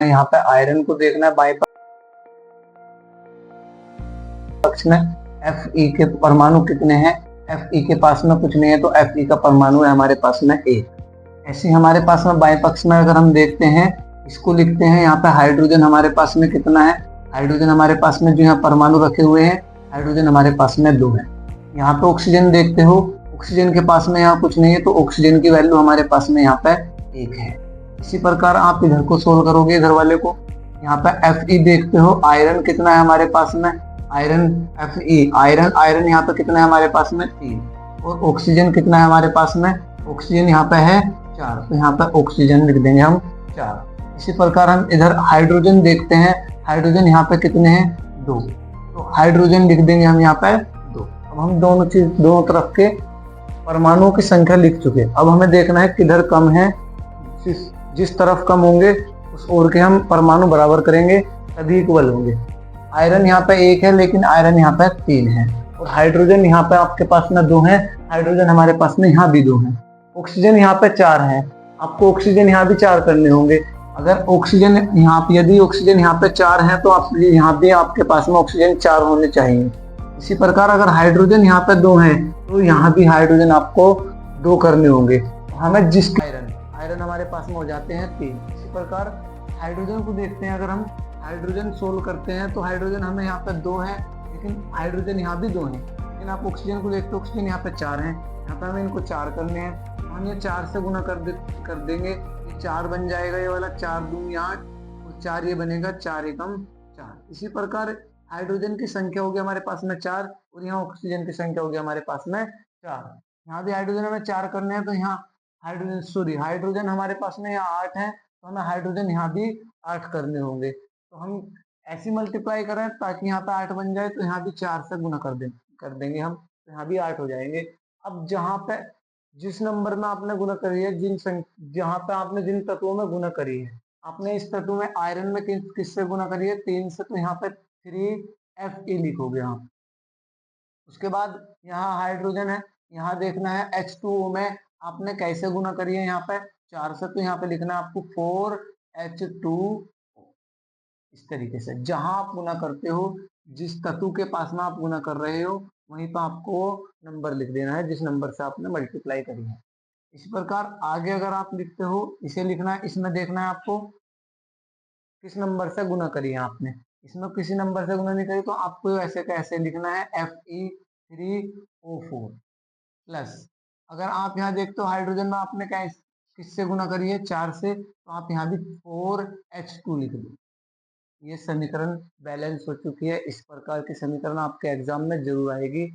यहाँ पे आयरन को देखना है बाएं पक्ष में Fe के परमाणु कितने हैं। Fe के पास में कुछ नहीं है तो Fe का परमाणु है हमारे पास में एक। ऐसे हमारे पास में बाएं पक्ष में अगर हम देखते हैं, इसको लिखते हैं यहाँ पे हाइड्रोजन हमारे पास में कितना है। हाइड्रोजन हमारे पास में जो यहाँ परमाणु रखे हुए हैं, हाइड्रोजन हमारे पास में 2 है। यहाँ पे ऑक्सीजन देखते हो, ऑक्सीजन के पास में यहाँ कुछ नहीं है तो ऑक्सीजन की वैल्यू हमारे पास में यहाँ पे 1 है। इसी प्रकार आप इधर को सोल्व करोगे, इधर वाले को। यहाँ पे Fe देखते हो, आयरन कितना है हमारे पास में, आयरन Fe, आयरन यहाँ पे कितना है हमारे पास में 3, और ऑक्सीजन कितना है हमारे पास में, ऑक्सीजन यहाँ पे है 4, तो यहाँ पे ऑक्सीजन लिख देंगे हम 4। इसी प्रकार हम इधर हाइड्रोजन देखते हैं, हाइड्रोजन यहाँ पे कितने हैं 2, तो हाइड्रोजन लिख देंगे हम यहाँ पे 2। अब हम दोनों तरफ के परमाणुओं की संख्या लिख चुके। अब हमें देखना है किधर कम है, जिस तरफ कम होंगे उस ओर के हम परमाणु बराबर करेंगे, तभी इक्वल होंगे। आयरन यहाँ पे 1 है लेकिन आयरन यहाँ पे 3 है, और हाइड्रोजन यहाँ पे आपके पास में 2 है, हाइड्रोजन हमारे पास में यहाँ भी 2 है। ऑक्सीजन यहाँ पे 4 है, आपको ऑक्सीजन यहाँ भी 4 करने होंगे। अगर ऑक्सीजन यदि ऑक्सीजन यहाँ पे 4 है तो आप यहाँ भी आपके पास में ऑक्सीजन 4 होने चाहिए। इसी प्रकार अगर हाइड्रोजन यहाँ पे 2 है तो यहाँ भी हाइड्रोजन आपको 2 करने होंगे। हमें जिसके आयरन हमारे पास में हो जाते हैं 3। इसी प्रकार हाइड्रोजन को देखते हैं, अगर हम हाइड्रोजन सोल्व करते हैं तो हाइड्रोजन हमें यहाँ पे 2 है, लेकिन हाइड्रोजन यहाँ भी 2 है। लेकिन आप ऑक्सीजन को देखते हो, ऑक्सीजन यहाँ पे 4 है, यहाँ पे हमें इनको 4 करने हैं, तो हम ये 4 से गुना कर देंगे, ये 4 बन जाएगा, ये वाला 4 दूनी 8 और 4 ये बनेगा 4 एकम 4। इसी प्रकार हाइड्रोजन की संख्या होगी हमारे पास में 4, और यहाँ ऑक्सीजन की संख्या होगी हमारे पास में 4। यहाँ भी हाइड्रोजन हमें 4 करने हैं, तो यहाँ हाइड्रोजन हमारे पास में यहाँ 8 है, तो हमें हाइड्रोजन यहाँ भी 8 करने होंगे। तो हम ऐसी मल्टीप्लाई करें ताकि यहाँ पे 8 बन जाए, तो यहाँ भी 4 से गुना कर देंगे हम, तो यहाँ भी 8 हो जाएंगे। अब जहाँ पे जिस नंबर में आपने गुना करी है, जहाँ पे आपने जिन तत्वों में गुना करी है, आपने इस तत्व में आयरन में किससे गुना करी है 3 से, तो यहाँ पे 3Fe लिखोगे आप। उसके बाद यहाँ हाइड्रोजन है, यहाँ देखना है H2O में आपने कैसे गुना करी है, यहाँ पे 4 से, तो यहाँ पे लिखना है आपको 4H2। इस तरीके से जहां आप गुना करते हो, जिस तत्व के पास में आप गुना कर रहे हो, वहीं पर आपको नंबर लिख देना है जिस नंबर से आपने मल्टीप्लाई करी है। इस प्रकार आगे अगर आप लिखते हो, इसे लिखना है, इसमें देखना है आपको किस नंबर से गुना करी है आपने। इसमें किसी नंबर से गुना नहीं करी तो आपको ऐसे कैसे लिखना है Fe3O4 प्लस। अगर आप यहाँ देखते हो हाइड्रोजन में आपने किससे गुना करी है 4 से, तो आप यहाँ भी 4H2 लिख दो। ये समीकरण बैलेंस हो चुकी है। इस प्रकार की समीकरण आपके एग्जाम में जरूर आएगी।